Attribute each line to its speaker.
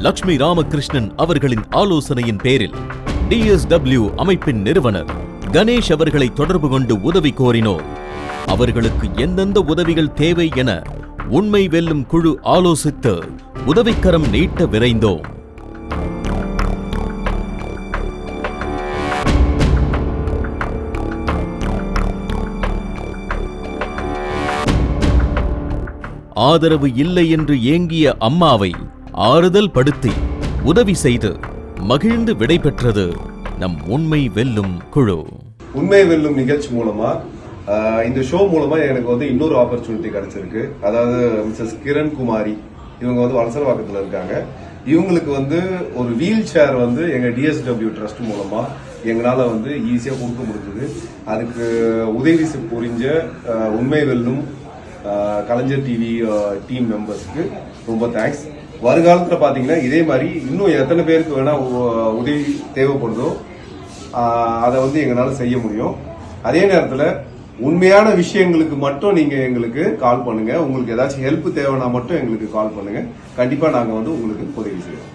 Speaker 1: லட்சுமி ராமகிருஷ்ணன் அவர்களின் ஆலோசனையின் பேரில் DSW அமைப்பின் நிறுவனர் கணேஷ் அவர்களை தொடர்பு கொண்டு உதவி கோரினோம். அவர்களுக்கு எந்தெந்த உதவிகள் தேவை என உண்மை வெல்லும் குழு ஆலோசித்து உதவிக்கரம் நீட்ட விரைந்தோம். ஆதரவு இல்லை என்று ஏங்கிய அம்மாவை ஆறுதல் படுத்தி உதவி செய்து மகிழ்ந்து விடைபெற்றது நம் உண்மை வெல்லும் குழு.
Speaker 2: உண்மை வெல்லும் நிகழ்ச்சி மூலமா இந்த ஷோ மூலமா எனக்கு இன்னொரு ஆப்பர்ச்சுனிட்டி கிடைச்சிருக்கு. அதாவது மிஸ்ஸஸ் கிரண் குமாரி இவங்க வலசரவாக்கத்தில் இருக்காங்க. இவங்களுக்கு ஒரு வீல் சேர் எங்க DSW ட்ரஸ்ட் மூலமா எங்களால ஈஸியா கொடுக்க முடிஞ்சது. அதுக்கு உதவி புரிஞ்ச உண்மை வெல்லும் கலைஞர் டிவி டீம் மெம்பர்ஸ்க்கு ரொம்ப தேங்க்ஸ். வருகாலத்தில் பாத்தீங்கன்னா இதே மாதிரி இன்னும் எத்தனை பேருக்கு வேணா உதவி தேவைப்படுதோ அதை எங்களால செய்ய முடியும். அதே நேரத்தில் உண்மையான விஷயங்களுக்கு மட்டும் நீங்க எங்களுக்கு கால் பண்ணுங்க. உங்களுக்கு ஏதாச்சும் ஹெல்ப் தேவைன்னா மட்டும் எங்களுக்கு கால் பண்ணுங்க. கண்டிப்பா நாங்க உங்களுக்கு உதவி செய்வோம்.